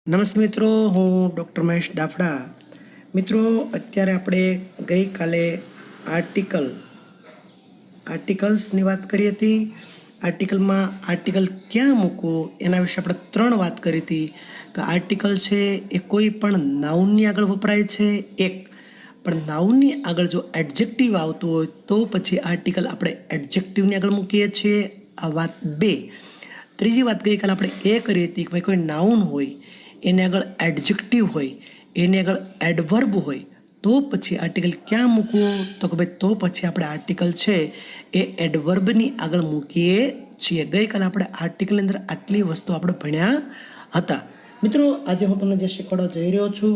નમસ્તે મિત્રો, હું ડૉક્ટર મહેશ ડાફડા. મિત્રો, અત્યારે આપણે ગઈકાલે આર્ટિકલ્સની વાત કરી હતી. આર્ટિકલમાં આર્ટિકલ ક્યાં મૂકવું એના વિશે આપણે 3 વાત કરી હતી. કે આર્ટિકલ છે એ કોઈ પણ નાઉનની આગળ વપરાય છે. એક પણ નાઉનની આગળ જો એડજેક્ટિવ આવતું હોય તો પછી આર્ટિકલ આપણે એડજેક્ટિવની આગળ મૂકીએ છીએ. આ વાત 2. ત્રીજી વાત ગઈકાલે આપણે એ કરી હતી કે ભાઈ કોઈ નાઉન હોય, એની આગળ એડજેક્ટિવ હોય, એની આગળ એડવર્બ હોય, તો પછી આર્ટિકલ ક્યાં મૂકવું? તો કે ભાઈ તો પછી આપણે આર્ટિકલ છે એ એડવર્બની આગળ મૂકીએ છીએ. ગઈકાલે આપણે આર્ટિકલની અંદર આટલી વસ્તુ આપણે ભણ્યા હતા. મિત્રો, આજે હું તમને જે શીખવાડવા જઈ રહ્યો છું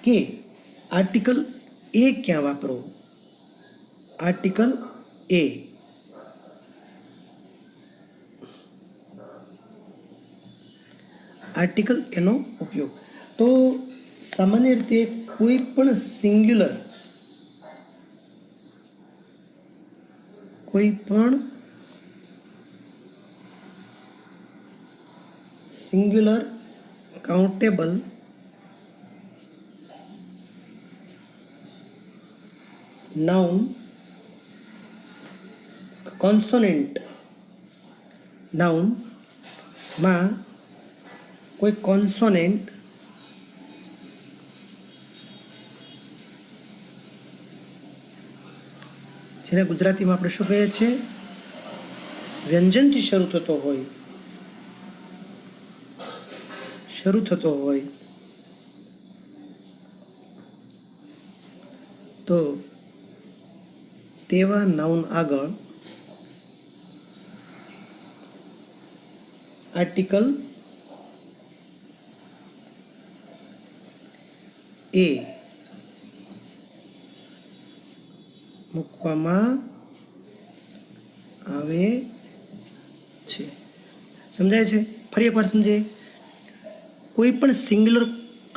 કે આર્ટિકલ એ ક્યાં વાપરવો. આર્ટિકલ એ આર્ટિકલ એનો ઉપયોગ. તો સામાન્ય રીતે કોઈ પણ સિંગ્યુલર કાઉન્ટેબલ નાઉન કોન્સોનન્ટ નાઉનમાં કોઈ કોન્સોનન્ટ જેને ગુજરાતીમાં આપણે શું કહીએ છીએ? વ્યંજનથી શરૂ થતો હોય તો તેવા નાઉન આગળ આર્ટિકલ એ મૂકવામાં આવે છે. સમજાય છે? ફરી એકવાર સમજીએ. કોઈ પણ સિંગ્યુલર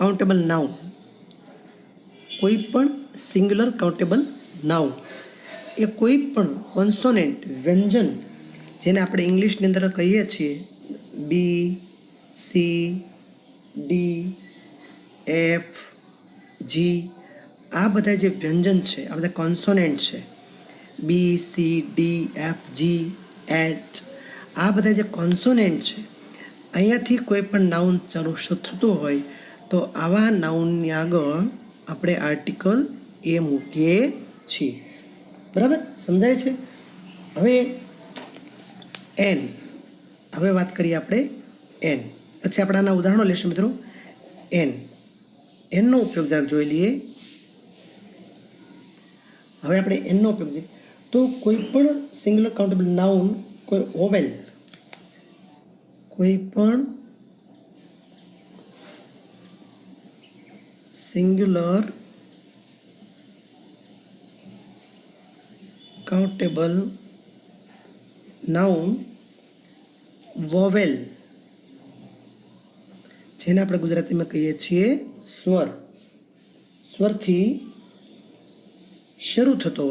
કાઉન્ટેબલ નાઉન એ કોઈ પણ કોન્સોનન્ટ વ્યંજન, જેને આપણે ઇંગ્લિશની અંદર કહીએ છીએ બી, સી, ડી, એફ, જી, આ બધા જે વ્યંજન છે, આ બધા કોન્સોનન્ટ છે. બી, સી, ડી, એફ, જી, એચ, આ બધા જે કોન્સોનન્ટ છે, અહીંયાથી કોઈ પણ નાઉન ચાલુ થતું હોય તો આવા નાઉનની આગળ આપણે આર્ટિકલ એ મૂકીએ છીએ. બરાબર? સમજાય છે? હવે વાત કરીએ આપણે એન. પછી આપણે આના ઉદાહરણો લેશું મિત્રો. એનનો ઉપયોગ જરાક જોઈ લઈએ. હવે આપણે એનનો ઉપયોગ જોઈએ તો કોઈ પણ સિંગ્યુલર કાઉન્ટેબલ નાઉન, કોઈ પણ સિંગ્યુલર કાઉન્ટેબલ નાઉન વોવેલ, જેને આપણે ગુજરાતીમાં કહીએ છીએ સ્વરથી શરૂ થતો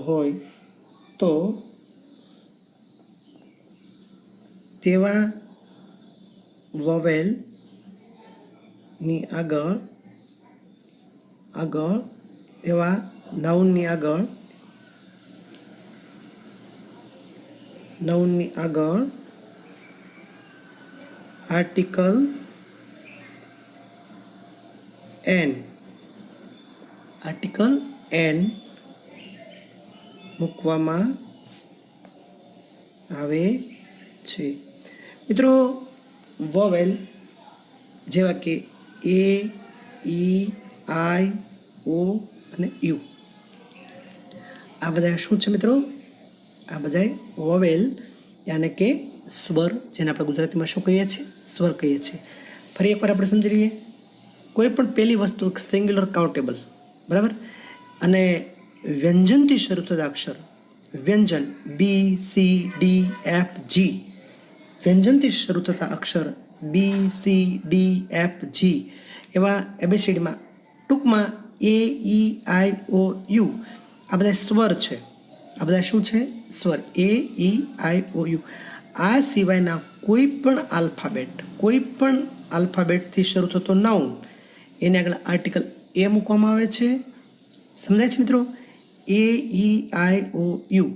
હોય તો તેવા વોવેલની આગળ તેવા નાઉનની આગળ આર્ટિકલ એન મૂકવામાં આવે છે. મિત્રો, વોવેલ જેવા કે એ, ઈ, આઈ, ઓ અને યુ, આ બધા શું છે મિત્રો? આ બધા વોવેલ યાને કે સ્વર, જેને આપણે ગુજરાતીમાં શું કહીએ છીએ? સ્વર કહીએ છીએ. ફરી એકવાર આપણે સમજી લઈએ. કોઈ પણ પહેલી વસ્તુ સિંગ્યુલર કાઉન્ટેબલ, બરાબર, અને વ્યંજનથી શરૂ થતા અક્ષર, વ્યંજન બી, સી, ડી, એફ, જી, વ્યંજનથી શરૂ થતા અક્ષર બી, સી, ડી, એફ, જી, એવા એબીસીડીમાં ટૂંકમાં એ, ઈ, આઈ, ઓ, યુ, આ બધા સ્વર છે. આ બધા શું છે? સ્વર. એ, ઈ, આઈ, ઓ, યુ. આ સિવાયના કોઈ પણ આલ્ફાબેટથી શરૂ થતો નાઉન એને આગળ આર્ટિકલ એ મૂકવામાં આવે છે. સમજાય છે મિત્રો? એ, ઈ, આઈ, ઓ, યુ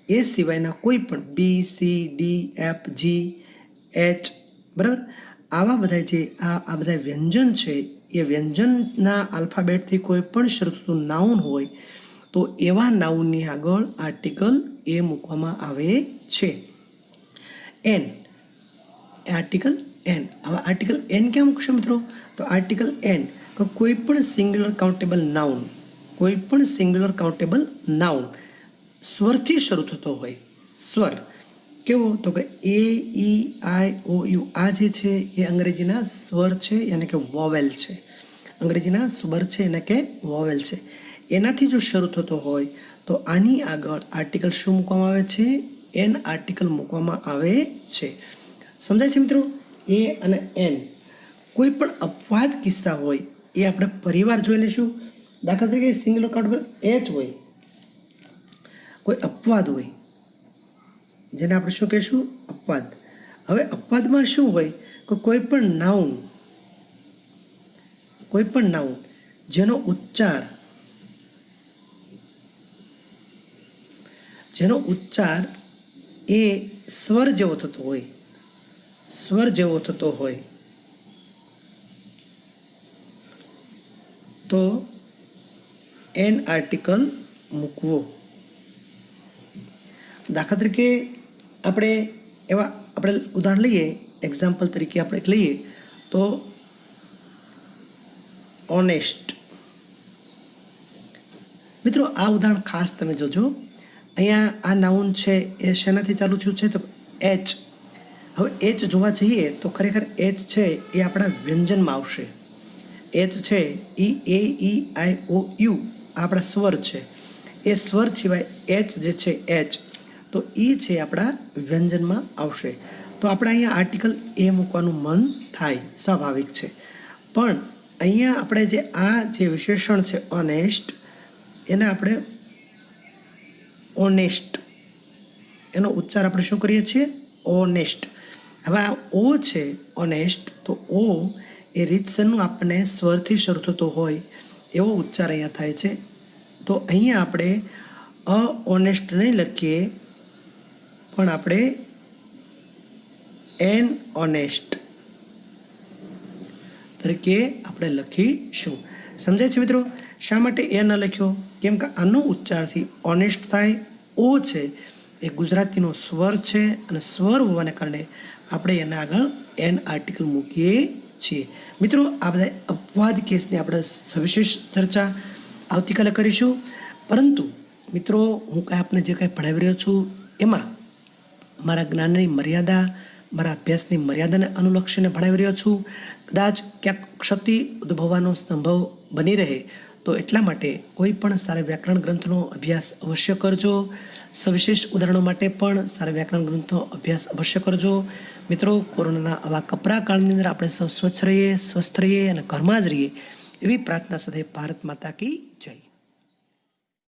એ સિવાયના કોઈ પણ બી, સી, ડી, એફ, જી, એચ, બરાબર, આવા બધા જે આ બધા વ્યંજન છે એ વ્યંજનના આલ્ફાબેટથી કોઈ પણ શરૂ થતું નાઉન હોય તો એવા નાઉનની આગળ આર્ટિકલ એ મૂકવામાં આવે છે. An, article an. હવે આર્ટિકલ એન ક્યાં મૂકશો મિત્રો? તો આર્ટિકલ એન કોઈ પણ સિંગ્યુલર કાઉન્ટેબલ નાઉન સ્વરથી શરૂ થતો હોય. સ્વર કેવો? તો કે એ, ઈ, આઈ, ઓ, યુ આ જે છે એ અંગ્રેજીના સ્વર છે, એને કે વોવેલ છે. અંગ્રેજીના સ્વર છે એને કે વોવેલ છે. એનાથી જો શરૂ થતો હોય તો આની આગળ આર્ટિકલ શું મૂકવામાં આવે છે? એન આર્ટિકલ મૂકવામાં આવે છે. સમજાય છે મિત્રો? એ અને એન. કોઈ પણ અપવાદ કિસ્સા હોય એ આપણે પરિવાર જોઈ લઈશું. દાખલા તરીકે સિંગ્યુલર કાઉન્ટેબલ એચ હોય, કોઈ અપવાદ હોય જેને આપણે શું કહીશું? અપવાદ. હવે અપવાદમાં શું હોય કે કોઈ પણ નાઉન જેનો ઉચ્ચાર એ સ્વર જેવો થતો હોય તો એન આર્ટિકલ મૂકવો. દાખલા તરીકે આપણે ઉદાહરણ લઈએ, એક્ઝામ્પલ તરીકે આપણે લઈએ તો ઓનેસ્ટ. મિત્રો આ ઉદાહરણ ખાસ તમે જોજો. અહીંયા આ નાઉન છે એ શેનાથી ચાલુ થયું છે? તો એચ. હવે એચ જોવા જઈએ તો ખરેખર એચ છે એ આપણા વ્યંજનમાં આવશે. એચ છે એ, ઈ, આઈ, ઓ, યુ આપણા સ્વર છે. એ સ્વર સિવાય એચ જે છે એચ તો એ છે આપણા વ્યંજનમાં આવશે. તો આપણે અહીંયા આર્ટિકલ એ મૂકવાનું મન થાય, સ્વાભાવિક છે. પણ અહીંયા આપણે જે વિશેષણ છે ઓનેસ્ટ, એને આપણે ઓનેસ્ટ એનો ઉચ્ચાર આપણે શું કરીએ છીએ? ઓનેસ્ટ. હવે આ ઓ છે ઓનેસ્ટ, તો ઓ એ રીતસરનું આપણને સ્વરથી શરૂ થતો હોય એવો ઉચ્ચાર અહીંયા થાય છે. તો અહીંયા આપણે ઓનેસ્ટ નહીં લખીએ પણ આપણે એન ઓનેસ્ટ તરીકે આપણે લખીશું. સમજાય છે મિત્રો? શા માટે એ ન લખ્યો? કેમ કે આનો ઉચ્ચારથી ઓનેસ્ટ થાય. ઓ છે એ ગુજરાતીનો સ્વર છે અને સ્વર હોવાને કારણે આપણે એના આગળ એન આર્ટિકલ મૂકીએ છીએ. મિત્રો આ બધા અપવાદ કેસની આપણે સવિશેષ ચર્ચા આવતીકાલે કરીશું. પરંતુ મિત્રો હું આપને જે કાંઈ ભણાવી રહ્યો છું એમાં મારા જ્ઞાનની મર્યાદા, મારા અભ્યાસની મર્યાદાને અનુલક્ષીને ભણાવી રહ્યો છું. કદાચ ક્યાંક ક્ષતિ ઉદ્ભવવાનો સંભવ બની રહે તો એટલા માટે કોઈ પણ સારા વ્યાકરણ ગ્રંથનો અભ્યાસ અવશ્ય કરજો. સવિશેષ ઉદાહરણો માટે પણ સારા વ્યાકરણ ગ્રંથનો અભ્યાસ અવશ્ય કરજો. મિત્રો કોરોનાના આવા કપરા કાળની અંદર આપણે સૌ સ્વચ્છ રહીએ, સ્વસ્થ રહીએ અને ઘરમાં જ રહીએ એવી પ્રાર્થના સાથે ભારત માતા કી જય.